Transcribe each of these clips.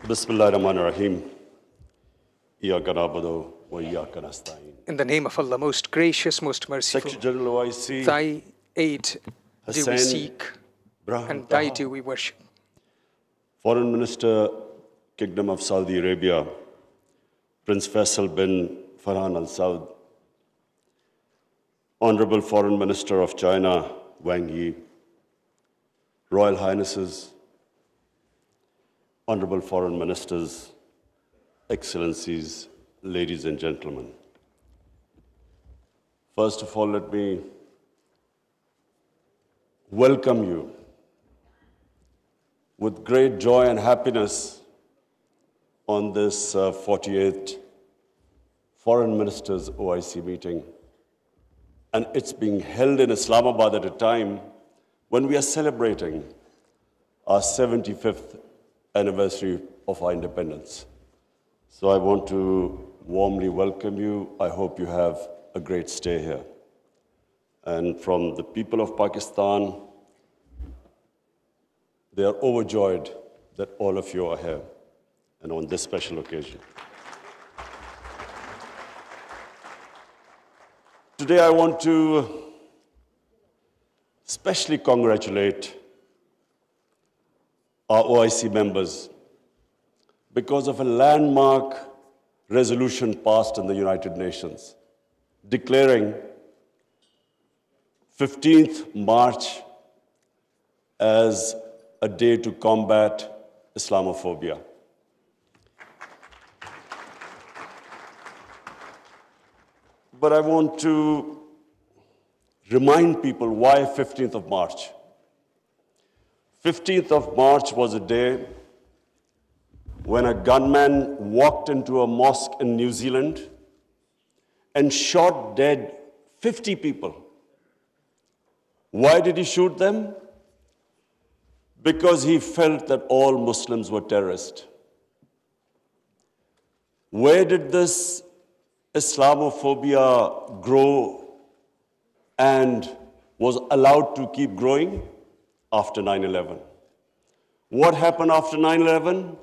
Bismillahirrahmanirrahim. Iyaka na'budu wa iyaka nasta'in. In the name of Allah, most gracious, most merciful, Secretary General OIC, Thy aid do we Hussein seek, and Thy do we worship. Foreign Minister, Kingdom of Saudi Arabia, Prince Faisal bin Farhan Al Saud, Honorable Foreign Minister of China, Wang Yi, Royal Highnesses, Honorable Foreign Ministers, Excellencies, ladies and gentlemen. First of all, let me welcome you with great joy and happiness on this 48th Foreign Ministers OIC meeting. And it's being held in Islamabad at a time when we are celebrating our 75th anniversary of our independence. So I want to warmly welcome you. I hope you have a great stay here. And from the people of Pakistan, they are overjoyed that all of you are here and on this special occasion. Today I want to especially congratulate our OIC members because of a landmark resolution passed in the United Nations declaring 15th March as a day to combat Islamophobia. But I want to remind people why 15th of March. 15th of March was a day when a gunman walked into a mosque in New Zealand and shot dead 50 people. Why did he shoot them? Because he felt that all Muslims were terrorists. Where did this Islamophobia grow and was allowed to keep growing? After 9/11. What happened after 9/11?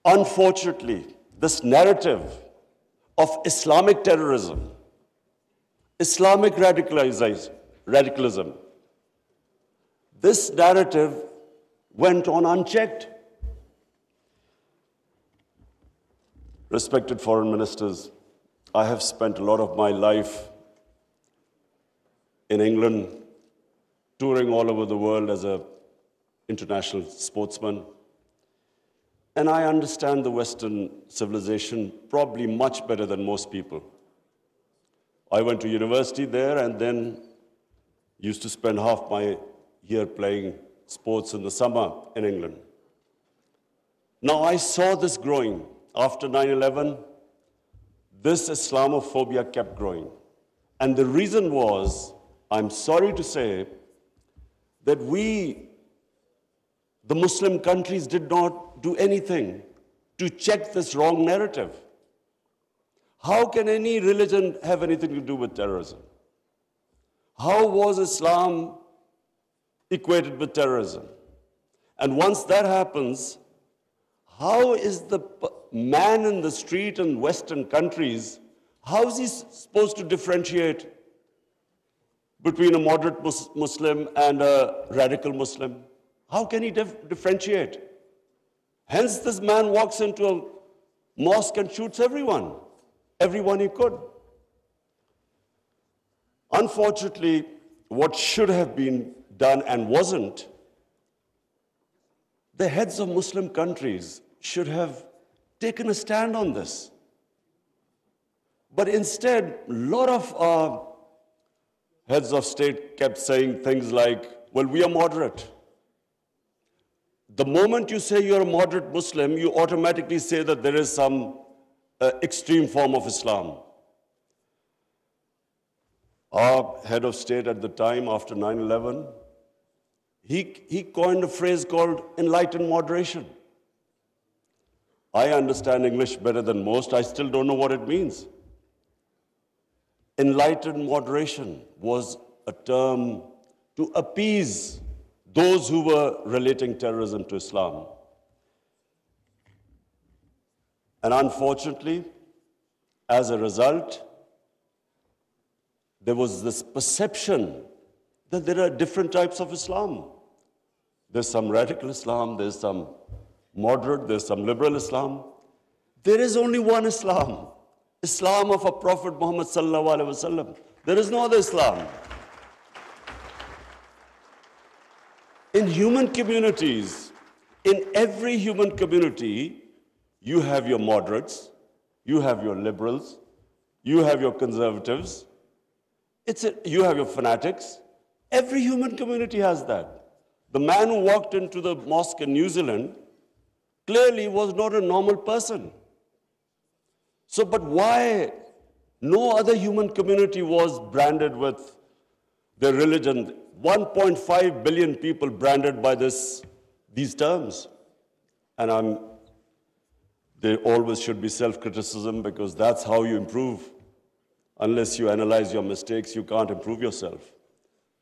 Unfortunately, this narrative of Islamic terrorism, Islamic radicalism, this narrative went on unchecked. Respected foreign ministers, I have spent a lot of my life in England, touring all over the world as an international sportsman. And I understand the Western civilization probably much better than most people. I went to university there and then used to spend half my year playing sports in the summer in England. Now I saw this growing. After 9/11, this Islamophobia kept growing. And the reason was, I'm sorry to say, that we, the Muslim countries, did not do anything to check this wrong narrative. How can any religion have anything to do with terrorism? How was Islam equated with terrorism? And once that happens, how is the man in the street in Western countries, how is he supposed to differentiate between a moderate Muslim and a radical Muslim? How can he differentiate? Hence, this man walks into a mosque and shoots everyone he could. Unfortunately, what should have been done and wasn't, the heads of Muslim countries should have taken a stand on this. But instead, a lot of our heads of state kept saying things like, well, we are moderate. The moment you say you're a moderate Muslim, you automatically say that there is some extreme form of Islam. Our head of state at the time, after 9/11, he coined a phrase called enlightened moderation. I understand English better than most. I still don't know what it means. enlightened moderation was a term to appease those who were relating terrorism to Islam. And unfortunately, as a result, there was this perception that there are different types of Islam. There's some radical Islam, there's some moderate, there's some liberal Islam. There is only one Islam, Islam of our Prophet Muhammad sallallahu alaihi wasallam. There is no other Islam. In human communities, in every human community, you have your moderates, you have your liberals, you have your conservatives, you have your fanatics. Every human community has that. The man who walked into the mosque in New Zealand clearly was not a normal person. So, but why no other human community was branded with their religion? 1.5 billion people branded by these terms. And there always should be self-criticism, because that's how you improve. Unless you analyze your mistakes, you can't improve yourself.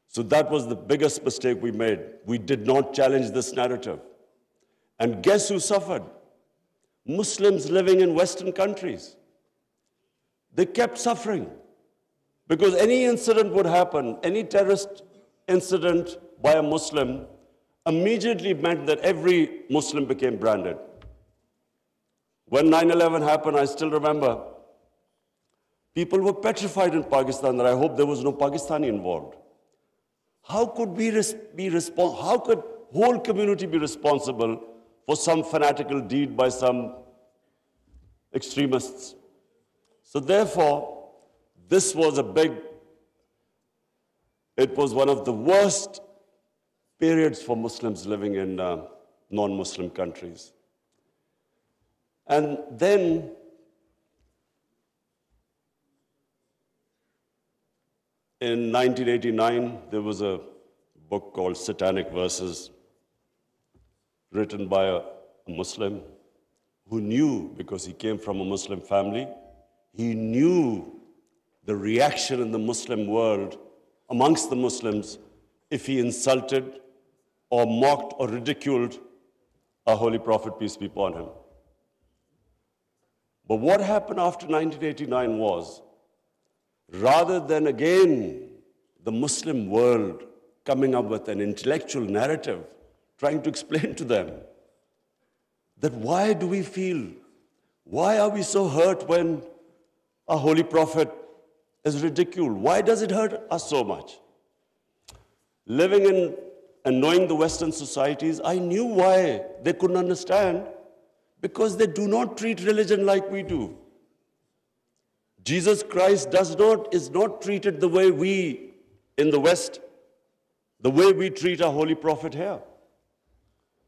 So that was the biggest mistake we made. We did not challenge this narrative. And guess who suffered? Muslims living in Western countries. They kept suffering. Because any incident would happen, any terrorist incident by a Muslim immediately meant that every Muslim became branded. When 9/11 happened, I still remember, people were petrified in Pakistan that I hope there was no Pakistani involved. How could how could whole community be responsible for some fanatical deed by some extremists? So therefore, this was it was one of the worst periods for Muslims living in non-Muslim countries. And then in 1989, there was a book called Satanic Verses, written by a Muslim who knew, because he came from a Muslim family, he knew the reaction in the Muslim world, amongst the Muslims, if he insulted or mocked or ridiculed our Holy Prophet, peace be upon him. But what happened after 1989 was, rather than again the Muslim world coming up with an intellectual narrative, trying to explain to them that why do we feel, why are we so hurt when our Holy Prophet is ridiculed? Why does it hurt us so much? Living in and knowing the Western societies, I knew why they couldn't understand, because they do not treat religion like we do. Jesus Christ is not treated the way we in the West, the way we treat our Holy Prophet here.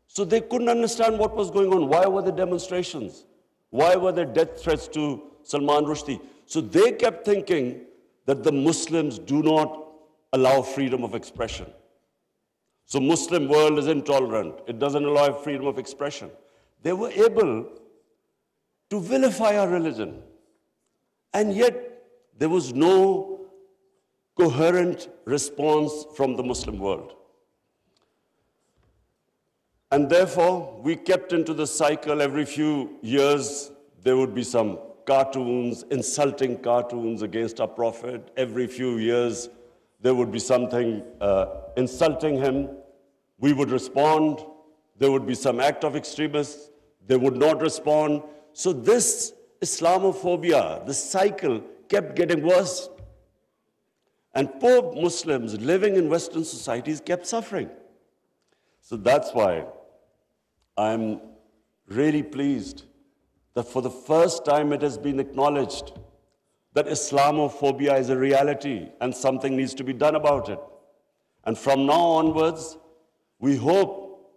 So they couldn't understand what was going on. Why were there demonstrations? Why were there death threats to Salman Rushdie? So they kept thinking that the Muslims do not allow freedom of expression. So Muslim world is intolerant. It doesn't allow freedom of expression. They were able to vilify our religion. And yet, there was no coherent response from the Muslim world. And therefore, we kept into the cycle. Every few years, there would be some cartoons, insulting cartoons against our Prophet. Every few years, there would be something insulting him. We would respond. There would be some act of extremists. They would not respond. So this Islamophobia, the cycle, kept getting worse. And poor Muslims living in Western societies kept suffering. So that's why I'm really pleased that for the first time it has been acknowledged that Islamophobia is a reality and something needs to be done about it. And from now onwards, we hope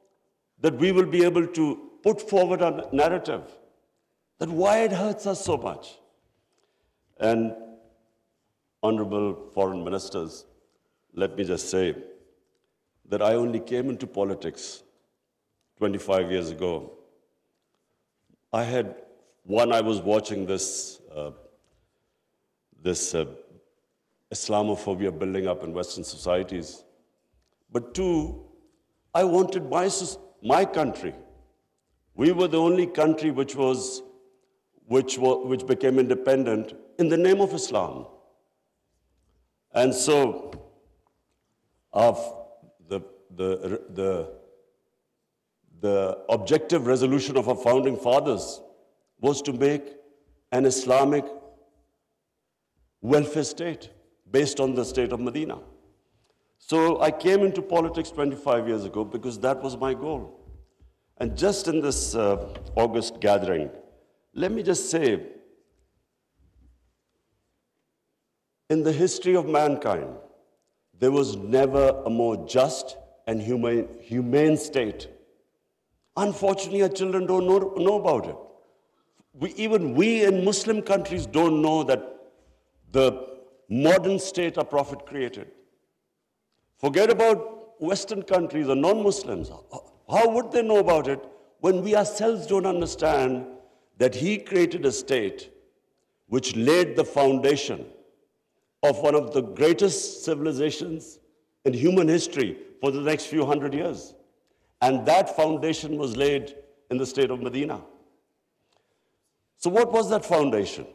that we will be able to put forward a narrative that why it hurts us so much. And honorable foreign ministers, let me just say that I only came into politics 25 years ago. I was watching this Islamophobia building up in Western societies. But two, I wanted my country. We were the only country which became independent in the name of Islam. And so, the objective resolution of our founding fathers was to make an Islamic welfare state based on the state of Medina. So I came into politics 25 years ago because that was my goal. And just in this August gathering, let me just say, in the history of mankind, there was never a more just and humane state. Unfortunately, our children don't know about it. Even we in Muslim countries don't know that the modern state our Prophet created. Forget about Western countries or non-Muslims. How would they know about it when we ourselves don't understand that he created a state which laid the foundation of one of the greatest civilizations in human history for the next few hundred years? And that foundation was laid in the state of Medina. So what was that foundation?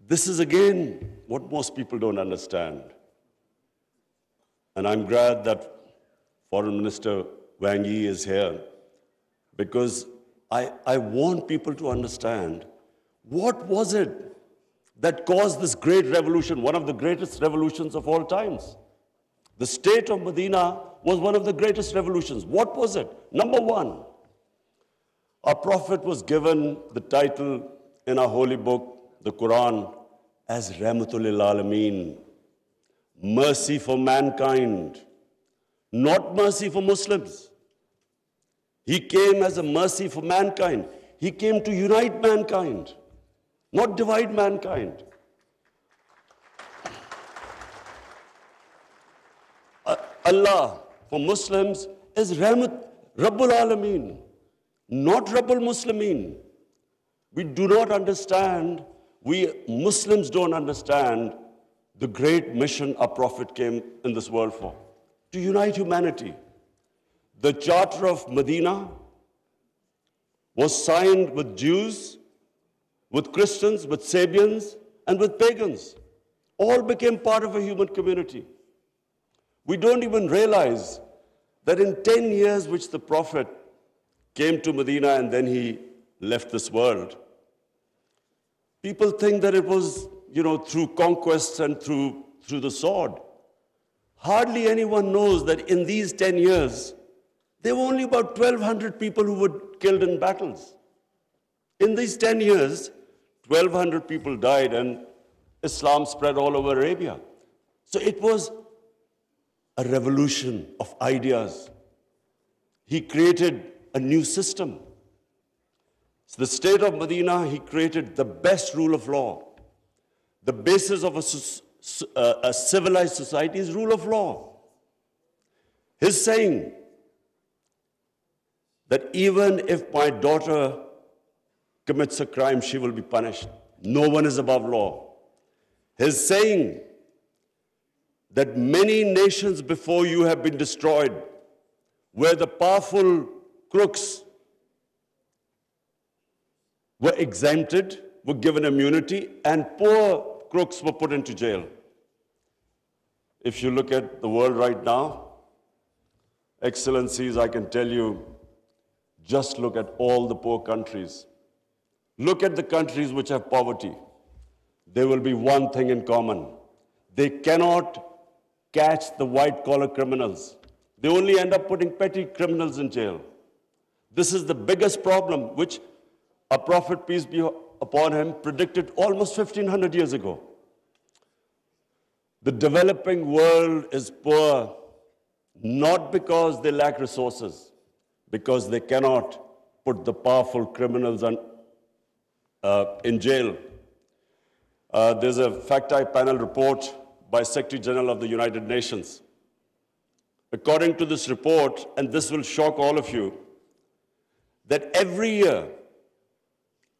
This is again what most people don't understand. And I'm glad that Foreign Minister Wang Yi is here, because I want people to understand what was it that caused this great revolution, one of the greatest revolutions of all times. The state of Medina was one of the greatest revolutions. What was it? Number one, our Prophet was given the title in our holy book, the Quran, as Rahmatul lil Alameen, mercy for mankind, not mercy for Muslims. He came as a mercy for mankind. He came to unite mankind, not divide mankind. Allah for Muslims is Rahmat Rabbul Alameen, not Rabbul Muslimeen. We do not understand, we Muslims don't understand the great mission our Prophet came in this world for, to unite humanity. The Charter of Medina was signed with Jews, with Christians, with Sabians, and with pagans. All became part of a human community. We don't even realize that in 10 years which the Prophet came to Medina and then he left this world, people think that it was, through conquests and through the sword. Hardly anyone knows that in these 10 years, there were only about 1,200 people who were killed in battles. In these 10 years, 1,200 people died and Islam spread all over Arabia. So it was a revolution of ideas. He created a new system. So the state of Medina, he created the best rule of law. The basis of a civilized society is rule of law. His saying that even if my daughter commits a crime, she will be punished. No one is above law. His saying that many nations before you have been destroyed, where the powerful crooks were exempted, were given immunity, and poor crooks were put into jail. If you look at the world right now, Excellencies, I can tell you, just look at all the poor countries. Look at the countries which have poverty. There will be one thing in common. They cannot catch the white-collar criminals. They only end up putting petty criminals in jail. This is the biggest problem which our Prophet, peace be upon him, predicted almost 1,500 years ago. The developing world is poor, not because they lack resources, because they cannot put the powerful criminals in jail. There's a FACTI panel report by Secretary General of the United Nations. According to this report, and this will shock all of you, that every year,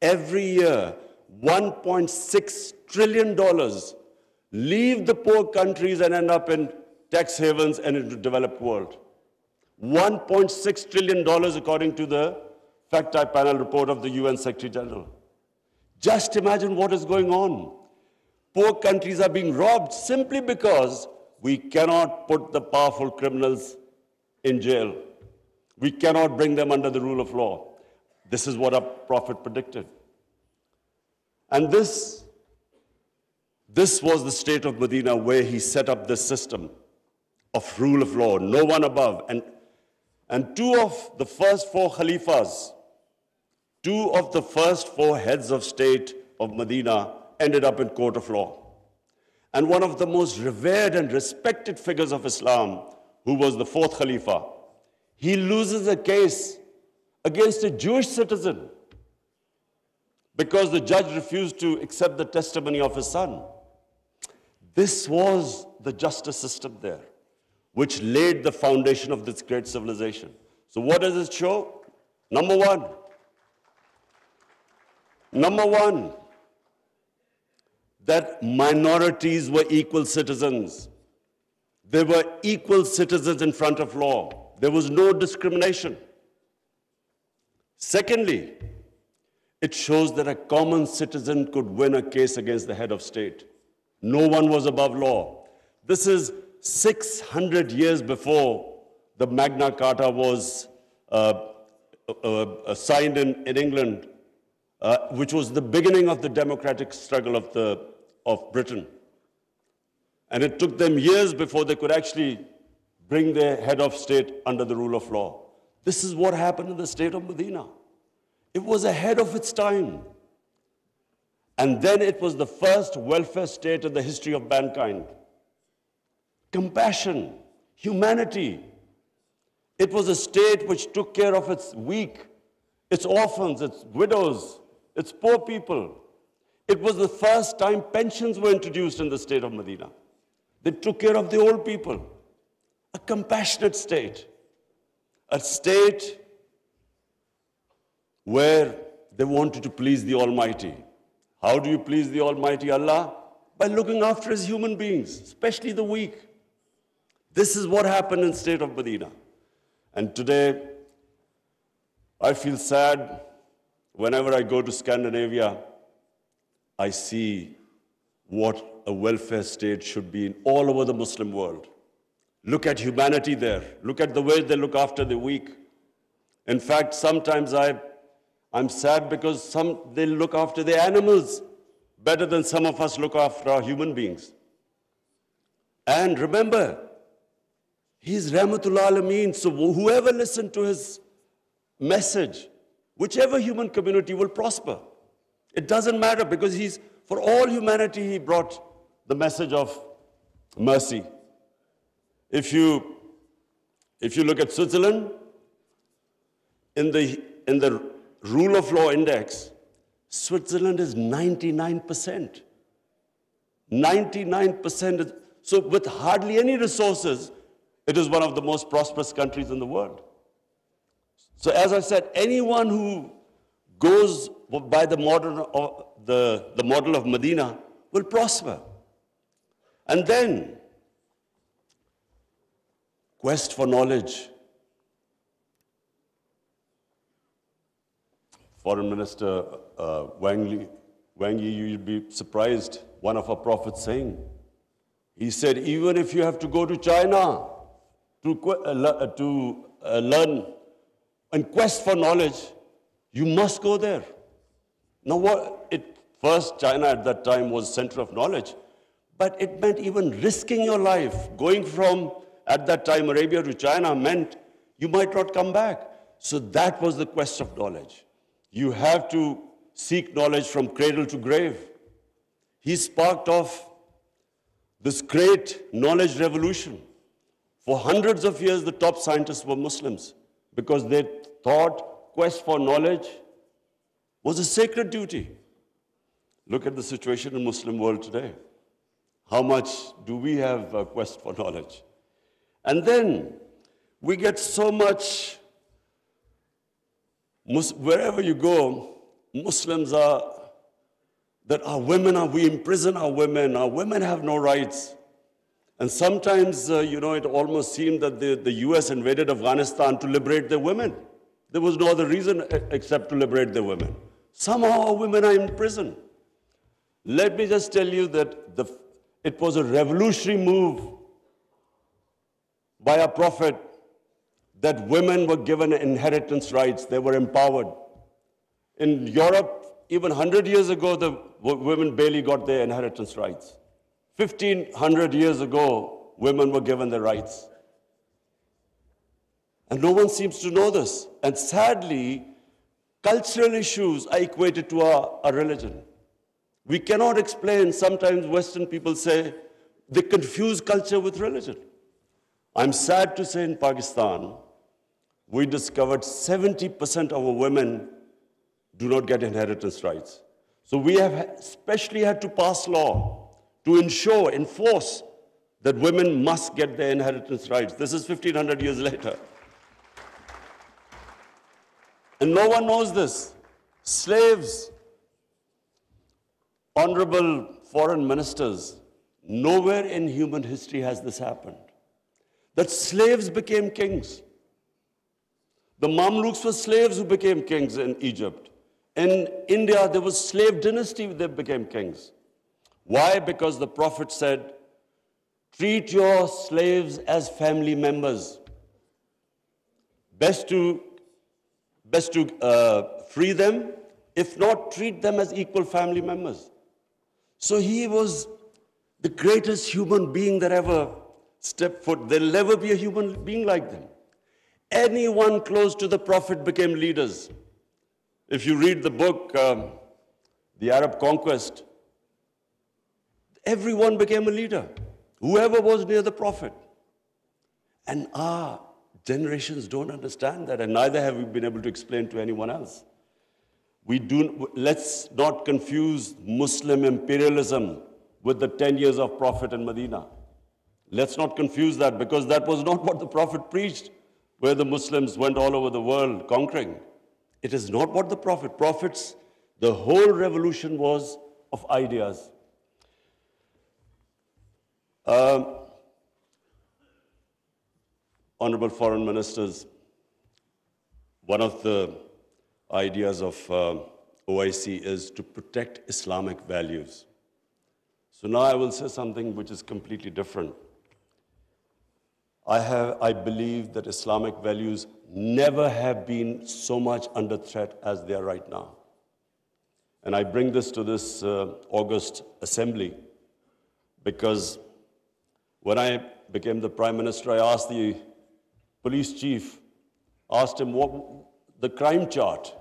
$1.6 trillion leave the poor countries and end up in tax havens and in the developed world. $1.6 trillion according to the Fact-I panel report of the UN Secretary General. Just imagine what is going on. Poor countries are being robbed simply because we cannot put the powerful criminals in jail. We cannot bring them under the rule of law. This is what our prophet predicted. And this was the state of Medina where he set up this system of rule of law, no one above. And two of the first four Khalifas, two of the first four heads of state of Medina ended up in court of law. And one of the most revered and respected figures of Islam, who was the fourth Khalifa, he loses a case against a Jewish citizen because the judge refused to accept the testimony of his son. This was the justice system there, which laid the foundation of this great civilization. So what does it show? Number one, that minorities were equal citizens. They were equal citizens in front of law. There was no discrimination. Secondly, it shows that a common citizen could win a case against the head of state. No one was above law. This is 600 years before the Magna Carta was signed in England, which was the beginning of the democratic struggle of Britain. And it took them years before they could actually bring their head of state under the rule of law. This is what happened in the state of Medina. It was ahead of its time. And then it was the first welfare state in the history of mankind. Compassion, humanity. It was a state which took care of its weak, its orphans, its widows, its poor people. It was the first time pensions were introduced in the state of Medina. They took care of the old people. A compassionate state. A state where they wanted to please the Almighty. How do you please the Almighty Allah? By looking after His human beings, especially the weak. This is what happened in the state of Medina. And today, I feel sad whenever I go to Scandinavia. I see what a welfare state should be in all over the Muslim world. Look at humanity there. Look at the way they look after the weak. In fact, sometimes I'm sad because they look after the animals better than some of us look after our human beings. And remember, He's Rahmatul Alameen, so whoever listened to His message, whichever human community will prosper. It doesn't matter because for all humanity, He brought the message of mercy. If you look at Switzerland, in the rule of law index, Switzerland is 99%. 99%. So with hardly any resources, it is one of the most prosperous countries in the world. So as I said, anyone who goes by the model of Medina will prosper. And then, quest for knowledge. Foreign Minister Wang Yi, you'd be surprised, one of our prophets saying, he said, even if you have to go to China to learn and quest for knowledge, you must go there. Now, first, China at that time was center of knowledge, but it meant even risking your life. Going from, at that time, Arabia to China meant you might not come back. So that was the quest of knowledge. You have to seek knowledge from cradle to grave. He sparked off this great knowledge revolution. For hundreds of years, the top scientists were Muslims because they thought quest for knowledge was a sacred duty. Look at the situation in the Muslim world today. How much do we have a quest for knowledge? And then we get so much, wherever you go, Muslims are that we imprison our women have no rights. And sometimes, it almost seemed that the US invaded Afghanistan to liberate their women. There was no other reason except to liberate their women. Somehow our women are in prison. Let me just tell you that it was a revolutionary move by our Prophet that women were given inheritance rights. They were empowered. In Europe, even 100 years ago, the women barely got their inheritance rights. 1,500 years ago, women were given their rights. And no one seems to know this. And sadly, cultural issues are equated to our religion. We cannot explain, sometimes Western people say, they confuse culture with religion. I'm sad to say in Pakistan, we discovered 70% of our women do not get inheritance rights. So we have especially had to pass law to enforce that women must get their inheritance rights. This is 1,500 years later. And no one knows this. Slaves, honorable foreign ministers, nowhere in human history has this happened. That slaves became kings. The Mamluks were slaves who became kings in Egypt. In India, there was slave dynasty that became kings. Why? Because the Prophet said, treat your slaves as family members. Best to free them, if not, treat them as equal family members. So he was the greatest human being that ever stepped foot. There'll never be a human being like them. Anyone close to the Prophet became leaders. If you read the book, The Arab Conquest, everyone became a leader, whoever was near the Prophet. And our generations don't understand that, and neither have we been able to explain to anyone else. Let's not confuse Muslim imperialism with the 10 years of Prophet in Medina. Let's not confuse that, because that was not what the Prophet preached, where the Muslims went all over the world conquering. It is not what the Prophets, the whole revolution was of ideas. Honorable foreign ministers, one of the ideas of OIC is to protect Islamic values. So now I will say something which is completely different. I believe that Islamic values never have been so much under threat as they are right now. And I bring this to this August assembly because when I became the Prime Minister, I asked the police chief, asked him what the crime chart.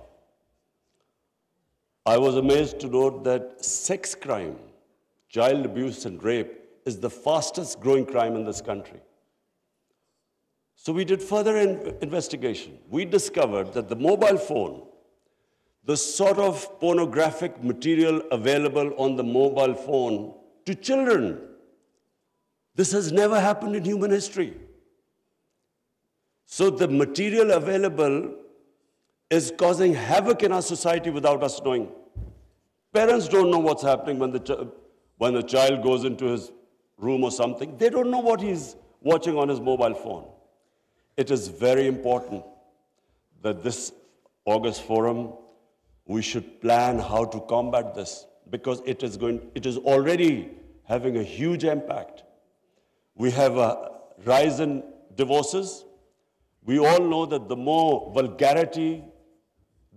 I was amazed to note that sex crime, child abuse and rape is the fastest growing crime in this country. So we did further investigation. We discovered that the mobile phone, the sort of pornographic material available on the mobile phone to children, this has never happened in human history. So the material available is causing havoc in our society without us knowing. Parents don't know what's happening when the child goes into his room or something. They don't know what he's watching on his mobile phone. It is very important that this August forum, we should plan how to combat this, because it is already having a huge impact. We have a rise in divorces. We all know that the more vulgarity,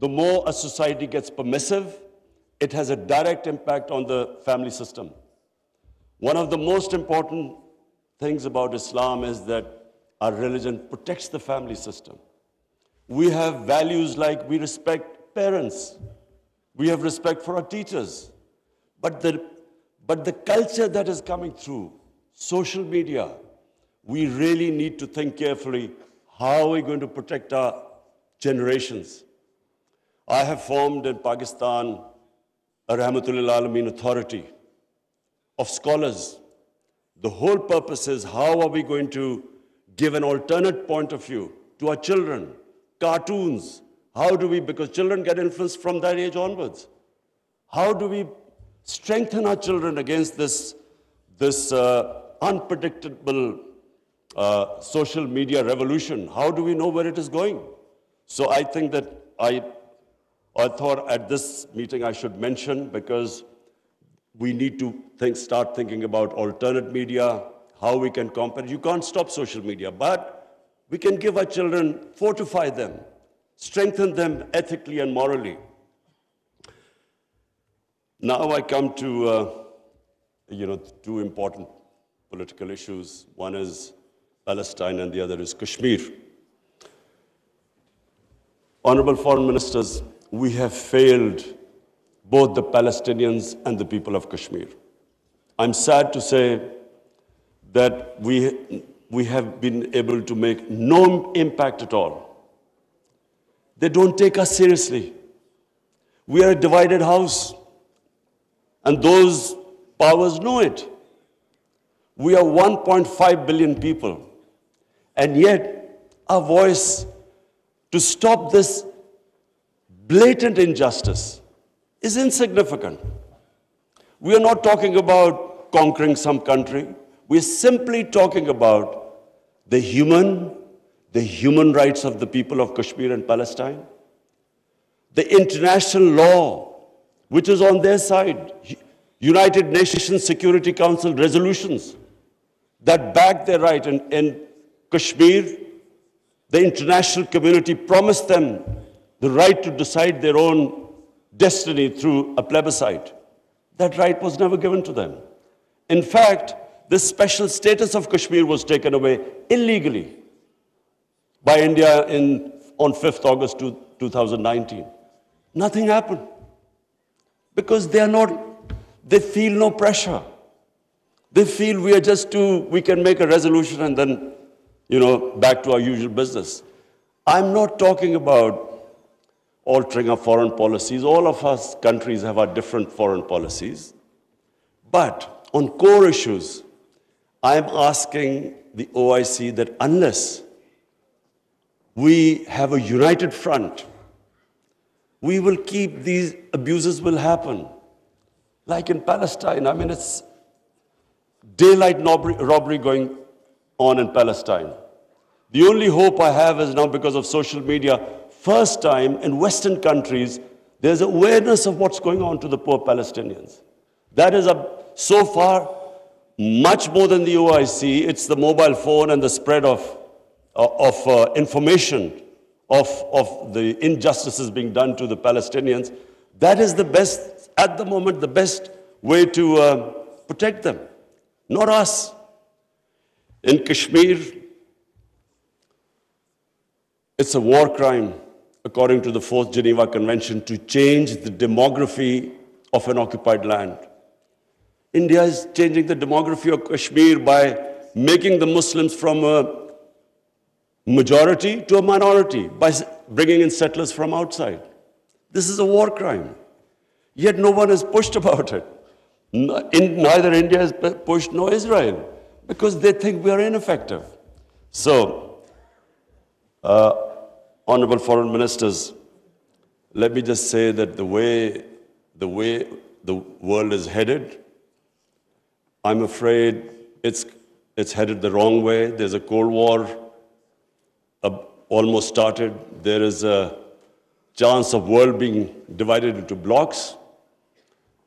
the more a society gets permissive, it has a direct impact on the family system. One of the most important things about Islam is that our religion protects the family system. We have values like we respect parents. We have respect for our teachers. But the culture that is coming through, social media, we really need to think carefully, how are we going to protect our generations? I have formed in Pakistan a Rahmatul Alameen authority of scholars. The whole purpose is how are we going to give an alternate point of view to our children, cartoons. How do we, because children get influenced from that age onwards. How do we strengthen our children against this unpredictable social media revolution. How do we know where it is going? So I think that I thought at this meeting I should mention, because we need to start thinking about alternate media, how we can combat. You can't stop social media, but we can give our children, fortify them, strengthen them ethically and morally. Now I come to, two important political issues. One is Palestine and the other is Kashmir. Honorable Foreign Ministers, we have failed both the Palestinians and the people of Kashmir. I'm sad to say that we have been able to make no impact at all. They don't take us seriously. We are a divided house, and those powers know it. We are 1.5 billion people, and yet our voice to stop this blatant injustice is insignificant. We are not talking about conquering some country. We're simply talking about the human rights of the people of Kashmir and Palestine, the international law, which is on their side, United Nations Security Council resolutions that back their right. In Kashmir, the international community promised them the right to decide their own destiny through a plebiscite. That right was never given to them. In fact, the special status of Kashmir was taken away illegally by India on 5th August 2019. Nothing happened because they feel no pressure. They feel we can make a resolution and then, back to our usual business. I'm not talking about altering our foreign policies. All of us countries have our different foreign policies. But on core issues, I'm asking the OIC that unless we have a united front, we will keep these abuses will happen. Like in Palestine, it's daylight robbery going on in Palestine. The only hope I have is now because of social media, first time in Western countries, there's awareness of what's going on to the poor Palestinians. That is so far much more than the OIC. It's the mobile phone and the spread of information of the injustices being done to the Palestinians. That is the best, at the moment, the best way to protect them, not us. In Kashmir, it's a war crime, according to the 4th Geneva Convention, to change the demography of an occupied land. India is changing the demography of Kashmir by making the Muslims from a majority to a minority, by bringing in settlers from outside. This is a war crime. Yet no one is pushed about it. Neither India is pushed nor Israel, because they think we are ineffective. So, Honorable Foreign Ministers, let me just say that the way the world is headed, I'm afraid it's headed the wrong way. There's a Cold War almost started. There is a chance of world being divided into blocks.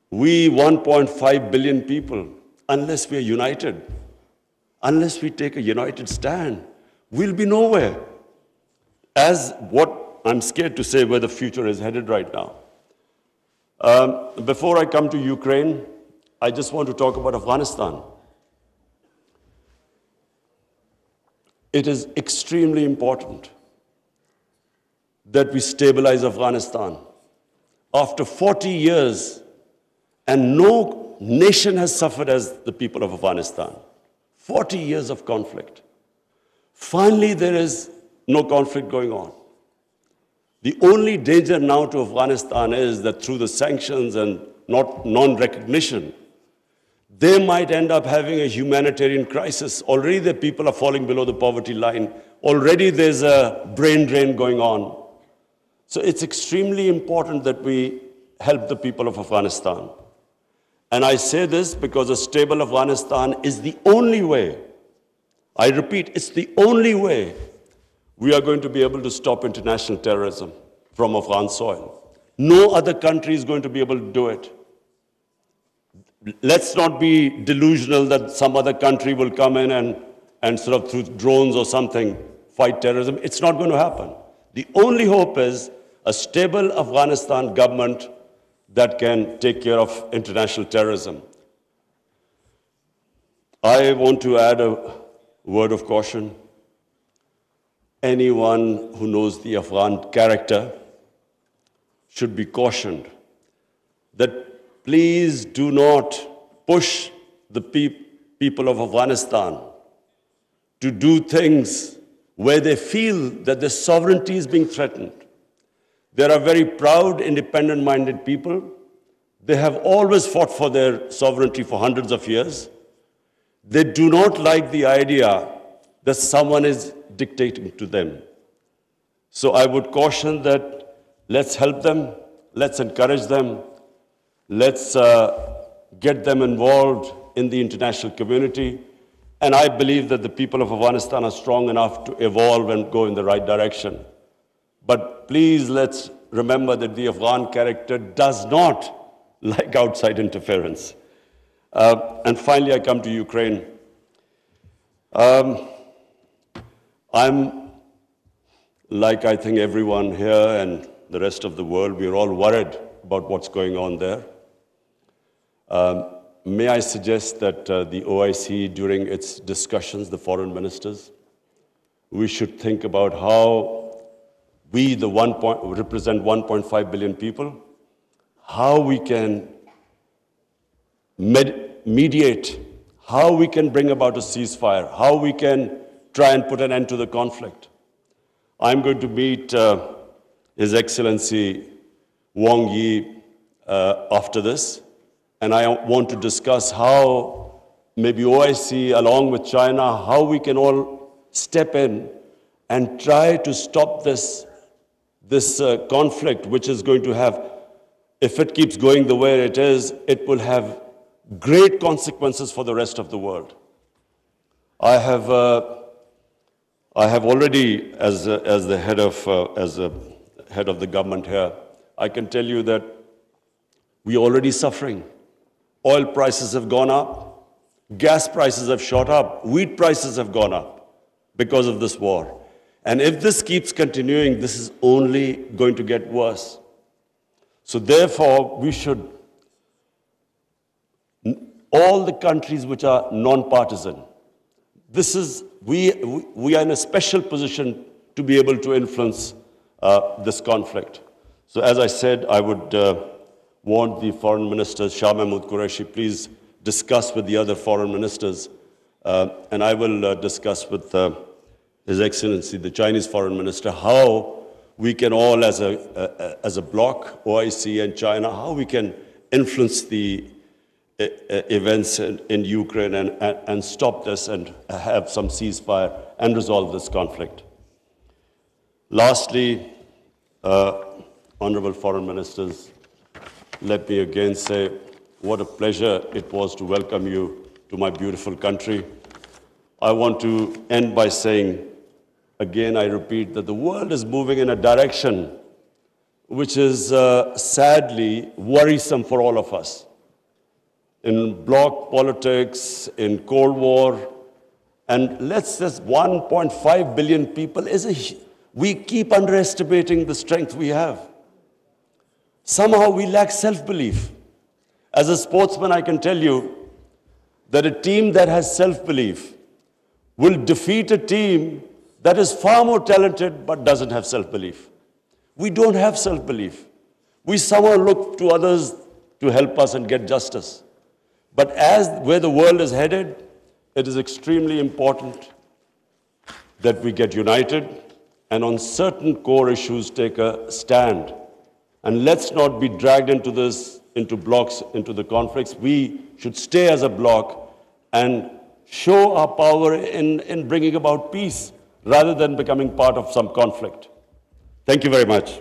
We 1.5 billion people, unless we are united, unless we take a united stand, we'll be nowhere. As what I'm scared to say where the future is headed right now. Before I come to Ukraine, I just want to talk about Afghanistan. It is extremely important that we stabilize Afghanistan. After 40 years, and no nation has suffered as the people of Afghanistan. 40 years of conflict. Finally, there is no conflict going on. The only danger now to Afghanistan is that through the sanctions and non-recognition, they might end up having a humanitarian crisis. Already the people are falling below the poverty line. Already there's a brain drain going on. So it's extremely important that we help the people of Afghanistan. And I say this because a stable Afghanistan is the only way, I repeat, it's the only way we are going to be able to stop international terrorism from Afghan soil. No other country is going to be able to do it. Let's not be delusional that some other country will come in and sort of through drones or something fight terrorism. It's not going to happen. The only hope is a stable Afghanistan government that can take care of international terrorism. I want to add a word of caution. Anyone who knows the Afghan character should be cautioned that please do not push the people of Afghanistan to do things where they feel that their sovereignty is being threatened. They are very proud, independent-minded people. They have always fought for their sovereignty for hundreds of years. They do not like the idea that someone is dictating to them. So I would caution that let's help them, let's encourage them, let's get them involved in the international community. And I believe that the people of Afghanistan are strong enough to evolve and go in the right direction. But please let's remember that the Afghan character does not like outside interference. And finally, I come to Ukraine. I'm, like I think everyone here and the rest of the world, we're all worried about what's going on there. May I suggest that the OIC, during its discussions, the foreign ministers, we should think about how we, represent 1.5 billion people, how we can mediate, how we can bring about a ceasefire, how we can try and put an end to the conflict. I'm going to meet His Excellency Wang Yi after this, and I want to discuss how maybe OIC, along with China, how we can all step in and try to stop this conflict, which is going to have, if it keeps going the way it is, it will have great consequences for the rest of the world. I have already, as the head of the government here, I can tell you that we're already suffering. Oil prices have gone up, gas prices have shot up, wheat prices have gone up because of this war. And if this keeps continuing, this is only going to get worse. So therefore, we should, all the countries which are non-partisan, we are in a special position to be able to influence this conflict. So as I said, I would want the foreign minister, Shah Mahmood Qureshi, please discuss with the other foreign ministers, and I will discuss with His Excellency, the Chinese foreign minister, how we can all, as a bloc, OIC and China, how we can influence the events in Ukraine and stop this and have some ceasefire and resolve this conflict. Lastly, honorable foreign ministers, let me again say what a pleasure it was to welcome you to my beautiful country. I want to end by saying, again, I repeat, that the world is moving in a direction which is sadly worrisome for all of us. In bloc politics, in Cold War, and let's just 1.5 billion people we keep underestimating the strength we have. Somehow we lack self-belief. As a sportsman, I can tell you that a team that has self-belief will defeat a team that is far more talented but doesn't have self-belief. We don't have self-belief. We somehow look to others to help us and get justice. But where the world is headed, it is extremely important that we get united and on certain core issues take a stand. And let's not be dragged into this, into blocks, into the conflicts. We should stay as a bloc and show our power in bringing about peace rather than becoming part of some conflict. Thank you very much.